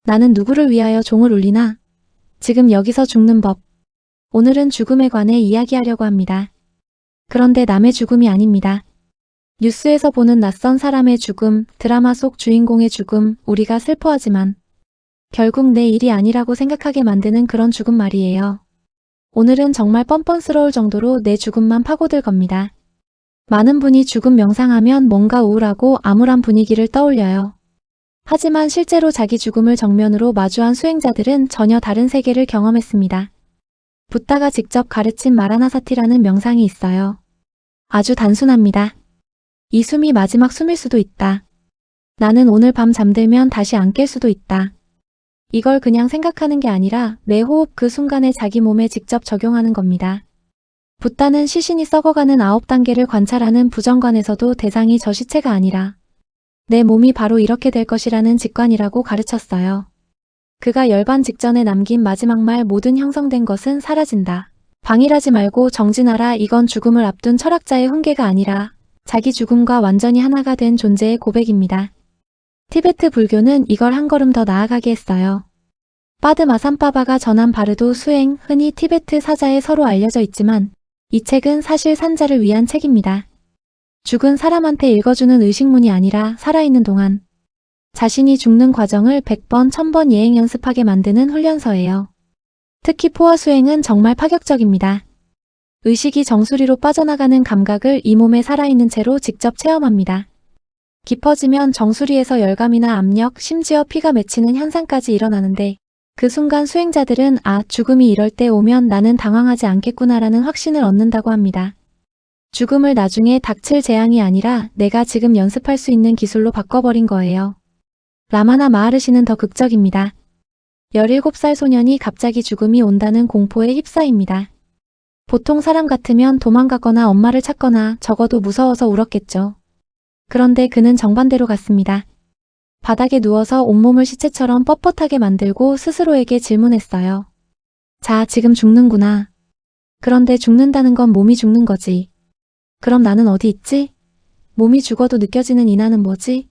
나는 누구를 위하여 종을 울리나? 지금 여기서 죽는 법. 오늘은 죽음에 관해 이야기하려고 합니다. 그런데 남의 죽음이 아닙니다. 뉴스에서 보는 낯선 사람의 죽음, 드라마 속 주인공의 죽음, 우리가 슬퍼하지만 결국 내 일이 아니라고 생각하게 만드는 그런 죽음 말이에요. 오늘은 정말 뻔뻔스러울 정도로 내 죽음만 파고들 겁니다. 많은 분이 죽음 명상하면 뭔가 우울하고 암울한 분위기를 떠올려요. 하지만 실제로 자기 죽음을 정면으로 마주한 수행자들은 전혀 다른 세계를 경험했습니다. 붓다가 직접 가르친 마라나사티라는 명상이 있어요. 아주 단순합니다. 이 숨이 마지막 숨일 수도 있다. 나는 오늘 밤 잠들면 다시 안 깰 수도 있다. 이걸 그냥 생각하는 게 아니라 매 호흡 그 순간에 자기 몸에 직접 적용하는 겁니다. 붓다는 시신이 썩어가는 9단계를 관찰하는 부정관에서도 대상이 저 시체가 아니라 내 몸이 바로 이렇게 될 것이라는 직관이라고 가르쳤어요. 그가 열반 직전에 남긴 마지막 말 모든 형성된 것은 사라진다. 방일하지 말고 정진하라. 이건 죽음을 앞둔 철학자의 훈계가 아니라 자기 죽음과 완전히 하나가 된 존재의 고백입니다. 티베트 불교는 이걸 한 걸음 더 나아가게 했어요. 빠드마산빠바가 전한 바르도 수행, 흔히 티베트 사자에 서로 알려져 있지만 이 책은 사실 산자를 위한 책입니다. 죽은 사람한테 읽어주는 의식문이 아니라 살아있는 동안 자신이 죽는 과정을 100번, 1000번 예행 연습하게 만드는 훈련서예요. 특히 포화 수행은 정말 파격적입니다. 의식이 정수리로 빠져나가는 감각을 이 몸에 살아있는 채로 직접 체험합니다. 깊어지면 정수리에서 열감이나 압력, 심지어 피가 맺히는 현상까지 일어나는데 그 순간 수행자들은 죽음이 이럴 때 오면 나는 당황하지 않겠구나라는 확신을 얻는다고 합니다. 죽음을 나중에 닥칠 재앙이 아니라 내가 지금 연습할 수 있는 기술로 바꿔버린 거예요. 라마나 마하르시는 더 극적입니다. 17살 소년이 갑자기 죽음이 온다는 공포에 휩싸입니다. 보통 사람 같으면 도망가거나 엄마를 찾거나 적어도 무서워서 울었겠죠. 그런데 그는 정반대로 갔습니다. 바닥에 누워서 온몸을 시체처럼 뻣뻣하게 만들고 스스로에게 질문했어요. 자, 지금 죽는구나. 그런데 죽는다는 건 몸이 죽는 거지. 그럼 나는 어디 있지? 몸이 죽어도 느껴지는 이 나는 뭐지?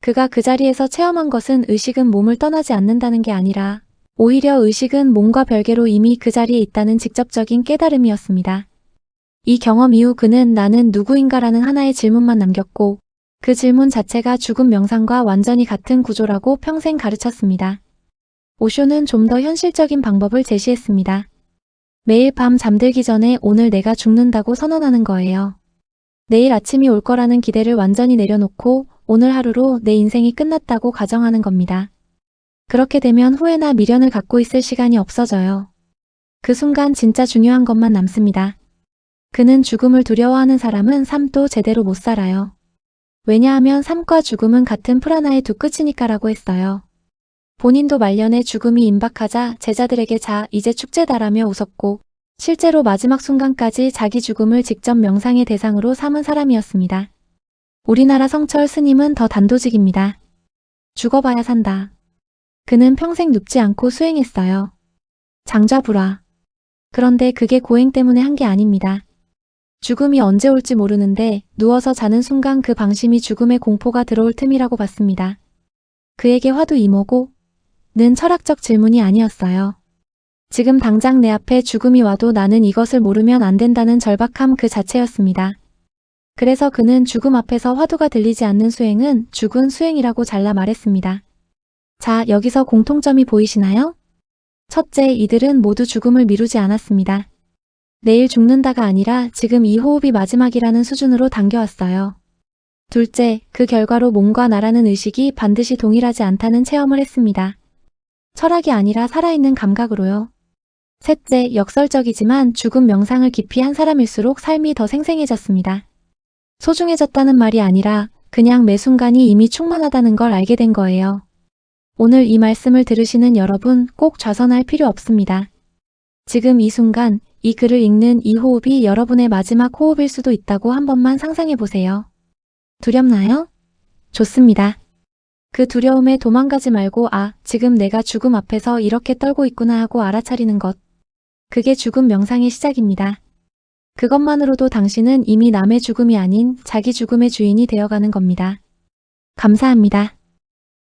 그가 그 자리에서 체험한 것은 의식은 몸을 떠나지 않는다는 게 아니라 오히려 의식은 몸과 별개로 이미 그 자리에 있다는 직접적인 깨달음이었습니다. 이 경험 이후 그는 나는 누구인가라는 하나의 질문만 남겼고 그 질문 자체가 죽음 명상과 완전히 같은 구조라고 평생 가르쳤습니다. 오쇼는 좀 더 현실적인 방법을 제시했습니다. 매일 밤 잠들기 전에 오늘 내가 죽는다고 선언하는 거예요. 내일 아침이 올 거라는 기대를 완전히 내려놓고 오늘 하루로 내 인생이 끝났다고 가정하는 겁니다. 그렇게 되면 후회나 미련을 갖고 있을 시간이 없어져요. 그 순간 진짜 중요한 것만 남습니다. 그는 죽음을 두려워하는 사람은 삶도 제대로 못 살아요. 왜냐하면 삶과 죽음은 같은 프라나의 두 끝이니까라고 했어요. 본인도 말년에 죽음이 임박하자 제자들에게 자, 이제 축제다라며 웃었고 실제로 마지막 순간까지 자기 죽음을 직접 명상의 대상으로 삼은 사람이었습니다. 우리나라 성철 스님은 더 단도직입니다. 죽어봐야 산다. 그는 평생 눕지 않고 수행했어요. 장좌불화. 그런데 그게 고행 때문에 한 게 아닙니다. 죽음이 언제 올지 모르는데 누워서 자는 순간 그 방심이 죽음의 공포가 들어올 틈이라고 봤습니다. 그에게 화두 이모고? 는 철학적 질문이 아니었어요. 지금 당장 내 앞에 죽음이 와도 나는 이것을 모르면 안 된다는 절박함 그 자체였습니다. 그래서 그는 죽음 앞에서 화두가 들리지 않는 수행은 죽은 수행이라고 잘라 말했습니다. 자, 여기서 공통점이 보이시나요? 첫째, 이들은 모두 죽음을 미루지 않았습니다. 내일 죽는다가 아니라 지금 이 호흡이 마지막이라는 수준으로 당겨왔어요. 둘째, 그 결과로 몸과 나라는 의식이 반드시 동일하지 않다는 체험을 했습니다. 철학이 아니라 살아있는 감각으로요. 셋째, 역설적이지만 죽음 명상을 깊이 한 사람일수록 삶이 더 생생해졌습니다. 소중해졌다는 말이 아니라 그냥 매 순간이 이미 충만하다는 걸 알게 된 거예요. 오늘 이 말씀을 들으시는 여러분 꼭 좌선할 필요 없습니다. 지금 이 순간 이 글을 읽는 이 호흡이 여러분의 마지막 호흡일 수도 있다고 한 번만 상상해 보세요. 두렵나요? 좋습니다. 그 두려움에 도망가지 말고 지금 내가 죽음 앞에서 이렇게 떨고 있구나 하고 알아차리는 것. 그게 죽음 명상의 시작입니다. 그것만으로도 당신은 이미 남의 죽음이 아닌 자기 죽음의 주인이 되어가는 겁니다. 감사합니다.